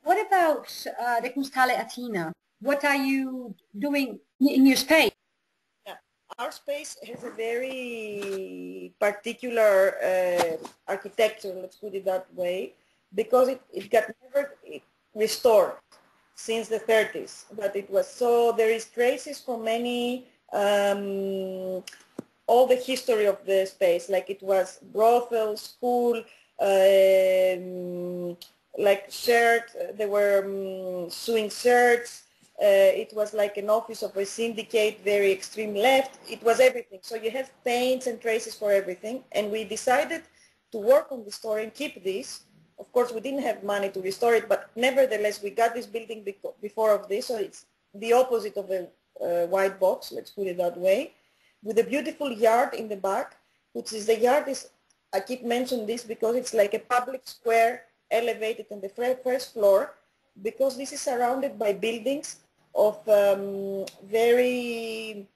What about the Kunsthalle Athena? What are you doing in your space? Yeah. Our space has a very particular architecture, let's put it that way, because it got never restored since the 30s, but it was so there is traces from many all the history of the space, like it was brothel, school, like shirt, there were sewing shirts, it was like an office of a syndicate, very extreme left, it was everything. So you have paints and traces for everything, and we decided to work on the story and keep this. Of course, we didn't have money to restore it, but nevertheless, we got this building before of this, so it's the opposite of a white box, let's put it that way, with a beautiful yard in the back, which is the yard is, I keep mentioning this because it's like a public square elevated on the first floor, because this is surrounded by buildings of very,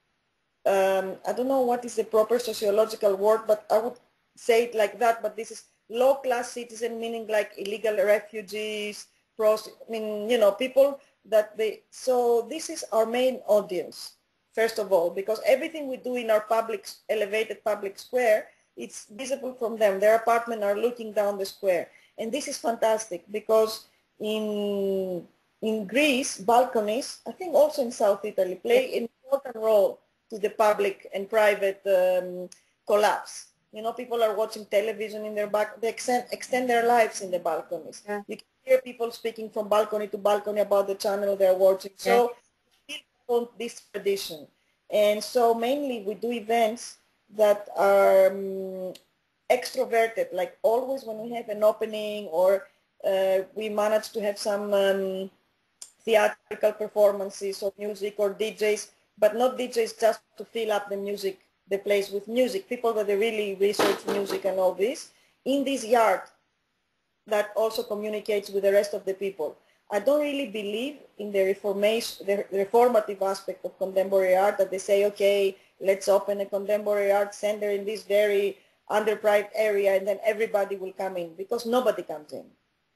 I don't know what is the proper sociological word, but I would say it like that, but this is low-class citizen, meaning like illegal refugees, people that they, so this is our main audience, first of all, because everything we do in our elevated public square, it's visible from them. Their apartments are looking down the square. And this is fantastic because in Greece, balconies, I think also in South Italy, play an important role to the public and private collapse. You know, people are watching television in their back, they extend their lives in the balconies. Yeah. You can hear people speaking from balcony to balcony about the channel they're watching. So we still want this tradition. And so mainly we do events that are extroverted, like always when we have an opening or we manage to have some theatrical performances or music or DJs, but not DJs just to fill up the place with music, people that they really research music and all this, in this yard that also communicates with the rest of the people. I don't really believe in the reformative aspect of contemporary art, that they say, okay, let's open a contemporary art center in this very underpriced area and then everybody will come in, because nobody comes in.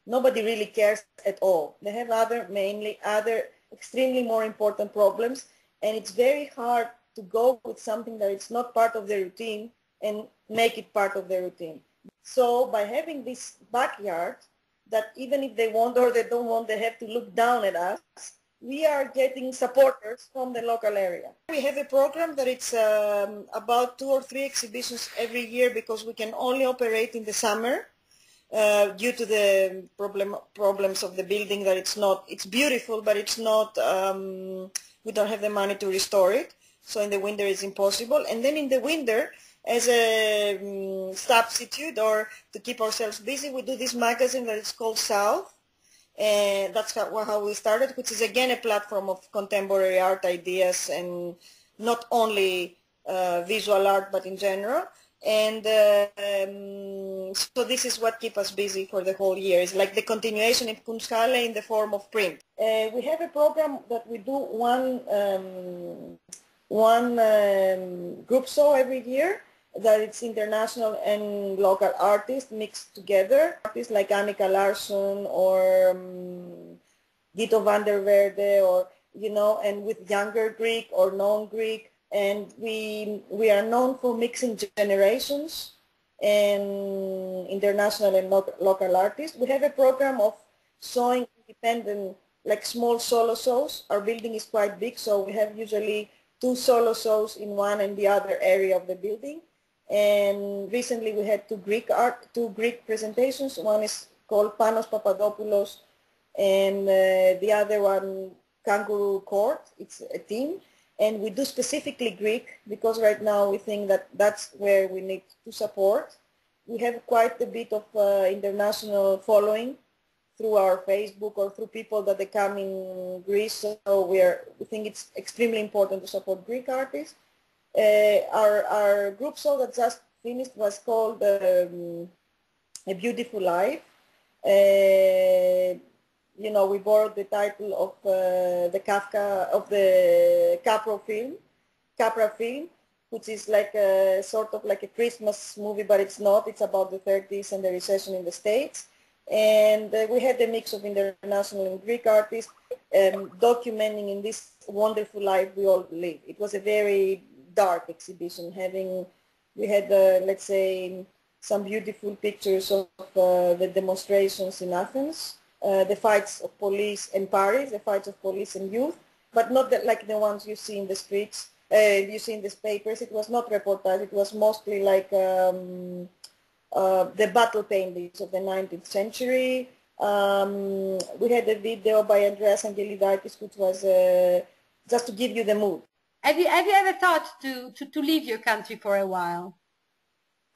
Nobody really cares at all. They have mainly other extremely more important problems, and it's very hard to go with something that is not part of the routine and make it part of the routine. So by having this backyard, that even if they want or they don't want, they have to look down at us, we are getting supporters from the local area. We have a program that it's about 2 or 3 exhibitions every year, because we can only operate in the summer due to the problems of the building, that it's beautiful, but it's not, we don't have the money to restore it. So in the winter it's impossible. And then in the winter, as a substitute or to keep ourselves busy, we do this magazine that is called South. And that's how we started, which is again a platform of contemporary art ideas, and not only visual art, but in general. And so this is what keeps us busy for the whole year. It's like the continuation of Kunsthalle in the form of print. We have a program that we do one group show every year, that it's international and local artists mixed together. Artists like Annika Larsson or Guido van der Verde, or, you know, and with younger Greek or non-Greek. And we are known for mixing generations and international and local artists. We have a program of showing independent, like small solo shows. Our building is quite big, so we have usually 2 solo shows in one and the other area of the building. And recently we had 2 Greek presentations. One is called Panos Papadopoulos, and the other one, Kangaroo Court. It's a team. And we do specifically Greek, because right now we think that that's where we need to support. We have quite a bit of international following through our Facebook or through people that they come in Greece. So we think it's extremely important to support Greek artists. Our group show that just finished was called A Beautiful Life. You know, we borrowed the title of the Capra film, which is like a sort of like a Christmas movie, but it's not. It's about the 30s and the recession in the States. And we had a mix of international and Greek artists documenting in this wonderful life we all live. It was a very dark exhibition. We had, let's say, some beautiful pictures of the demonstrations in Athens, the fights of police in Paris, the fights of police and youth, but not like the ones you see in the streets, you see in these papers. It was not reportage. It was mostly like the battle paintings of the 19th century. We had a video by Andreas Angelidakis, which was just to give you the mood. Have you ever thought to leave your country for a while?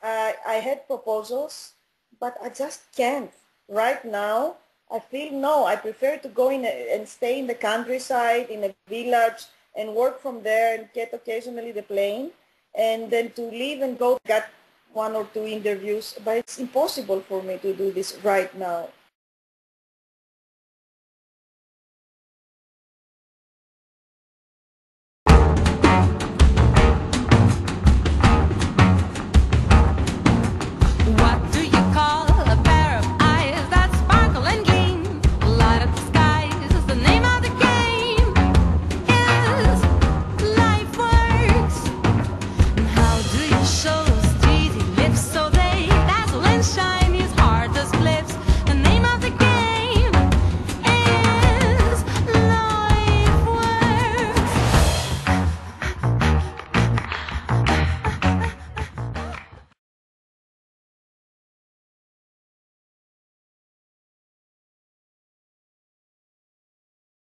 I had proposals, but I just can't. Right now, I feel no. I prefer to go in and stay in the countryside, in a village, and work from there and get occasionally the plane, and then to leave and go. Got one or two interviews, but it's impossible for me to do this right now.